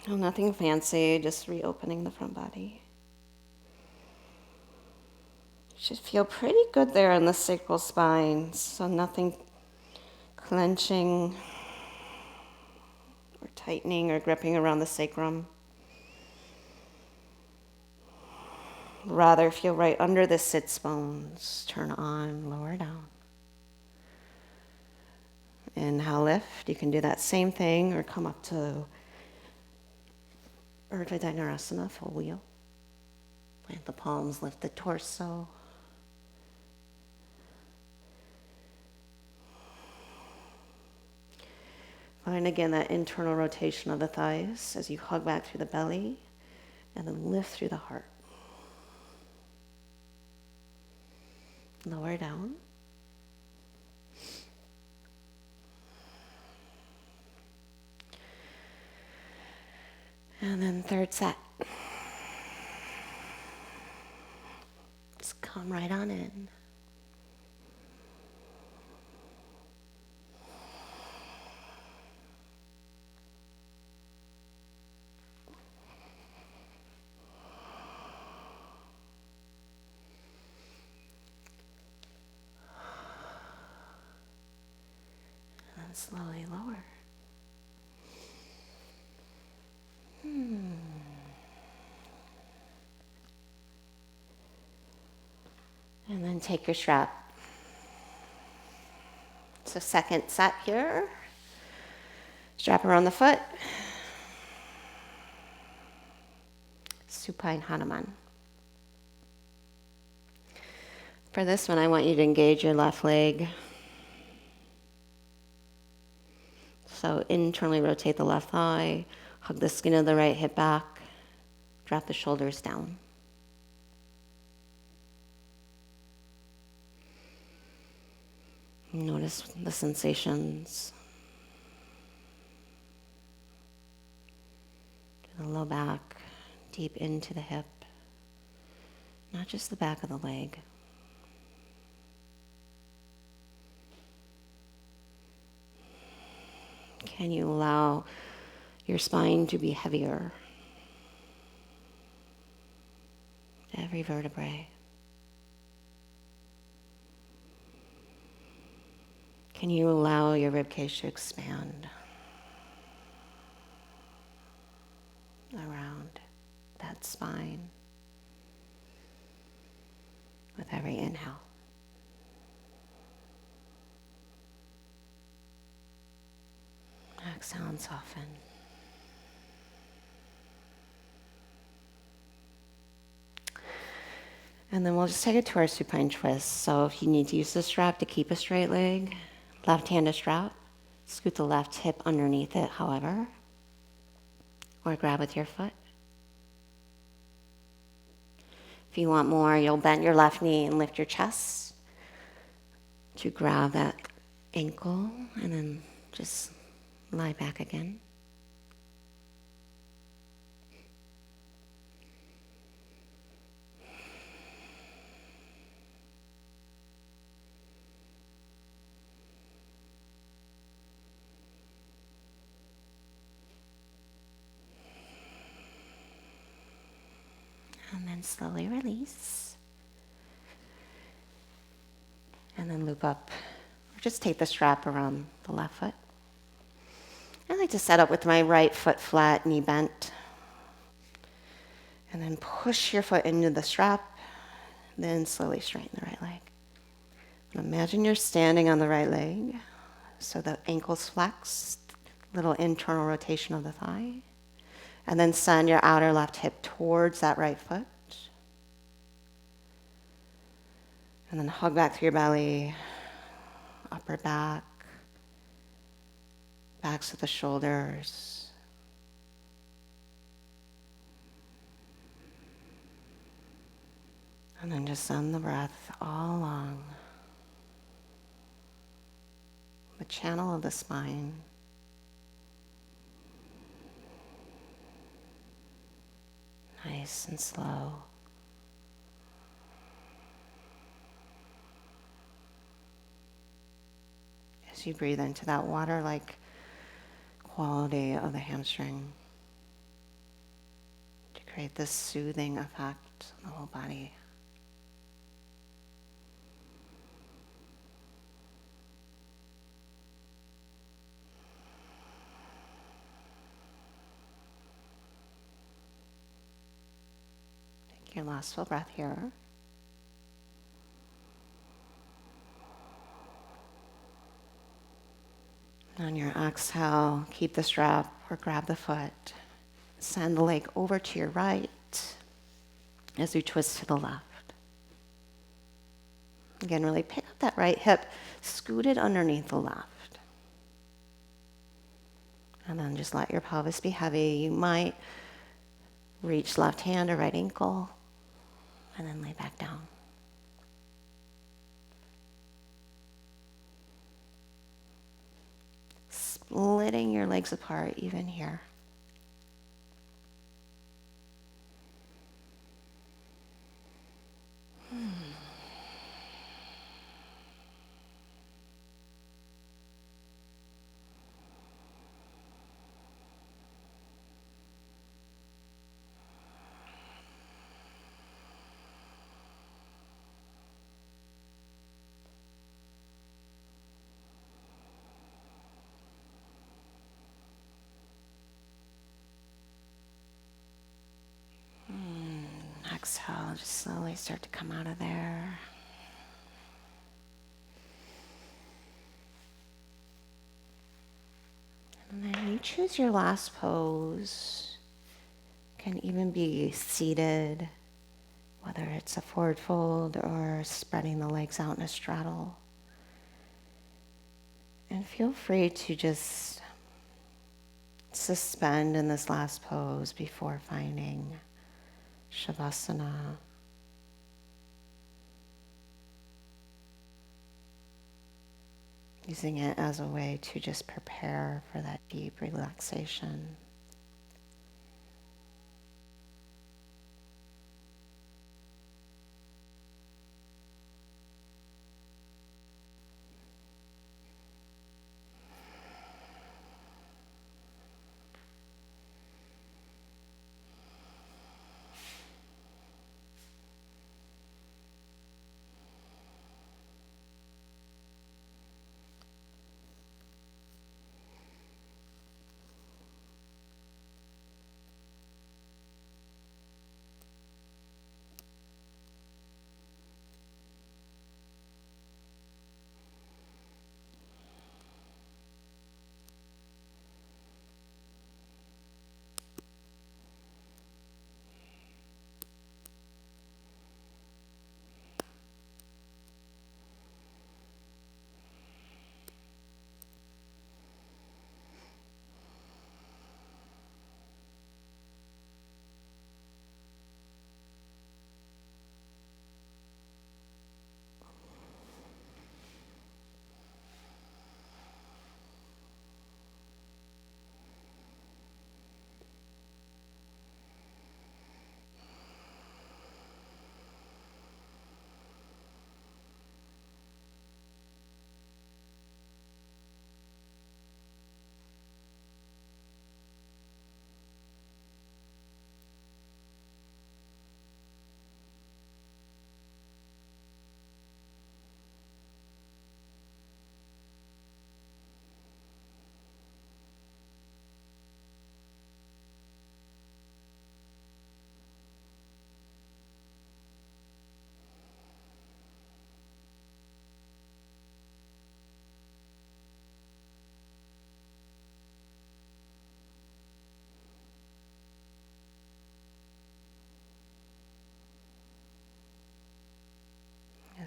Oh, nothing fancy, just reopening the front body. Should feel pretty good there in the sacral spine, so nothing clenching or tightening or gripping around the sacrum. Rather feel right under the sits bones. Turn on, lower down. Inhale, lift. You can do that same thing or come up to Urdhva Dhanurasana, full wheel. Plant the palms, lift the torso. Find again that internal rotation of the thighs as you hug back through the belly and then lift through the heart. Lower down. And then third set. Just come right on in. And slowly lower. And then take your strap. So second set here. Strap around the foot. Supine Hanuman. For this one, I want you to engage your left leg. So internally rotate the left thigh, hug the skin of the right hip back, drop the shoulders down. Notice the sensations. The low back, deep into the hip, not just the back of the leg. Can you allow your spine to be heavier? Every vertebrae. Can you allow your ribcage to expand around that spine with every inhale? Exhale and soften. And then we'll just take it to our supine twist. So if you need to use the strap to keep a straight leg, left-handed strap, scoot the left hip underneath it, however, or grab with your foot. If you want more, you'll bend your left knee and lift your chest to grab that ankle and then just lie back again. And then slowly release. And then loop up. Or just take the strap around the left foot. I like to set up with my right foot flat, knee bent. And then push your foot into the strap. Then slowly straighten the right leg. And imagine you're standing on the right leg. So the ankle's flexed, little internal rotation of the thigh. And then send your outer left hip towards that right foot. And then hug back through your belly, upper back, backs of the shoulders. And then just send the breath all along the channel of the spine. Nice and slow. As you breathe into that water-like quality of the hamstring to create this soothing effect on the whole body. Take your last full breath here. On your exhale, keep the strap or grab the foot. Send the leg over to your right as you twist to the left. Again, really pick up that right hip, scoot it underneath the left. And then just let your pelvis be heavy. You might reach left hand or right ankle, and then lay back down. Splitting your legs apart even here. Exhale, just slowly start to come out of there. And then you choose your last pose. Can even be seated, whether it's a forward fold or spreading the legs out in a straddle. And feel free to just suspend in this last pose before finding Shavasana. Using it as a way to just prepare for that deep relaxation.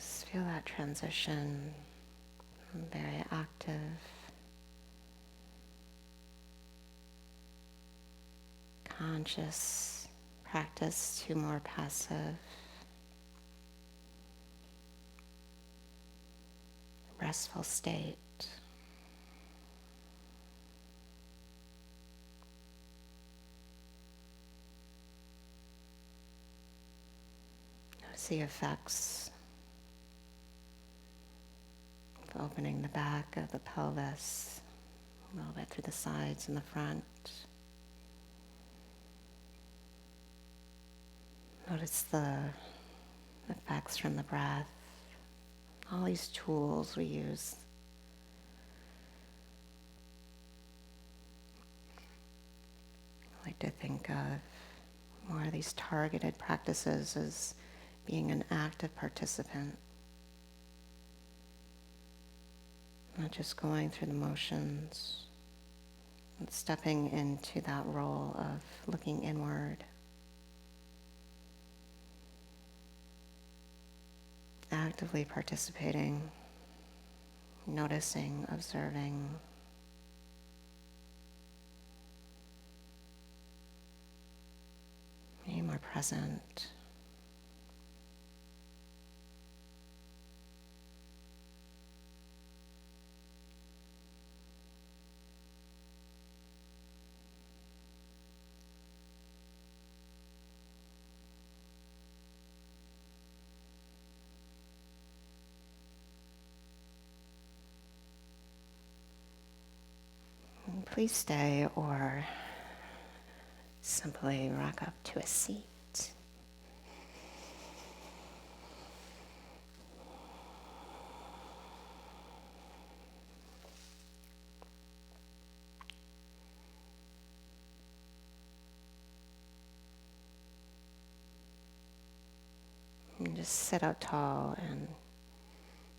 Just feel that transition from very active, conscious practice to more passive, restful state. Notice the effects of opening the back of the pelvis, a little bit through the sides and the front. Notice the effects from the breath, all these tools we use. I like to think of more of these targeted practices as being an active participant, not just going through the motions, but stepping into that role of looking inward, actively participating, noticing, observing. Being more present. And please stay or simply rock up to a seat. And just sit up tall and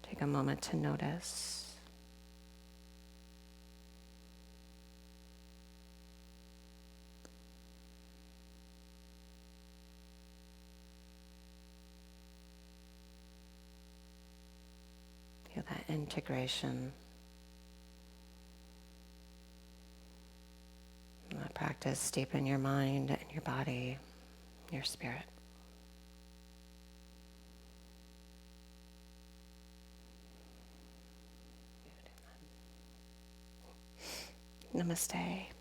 take a moment to notice. Feel that integration. That practice deep in your mind and your body, your spirit. Namaste.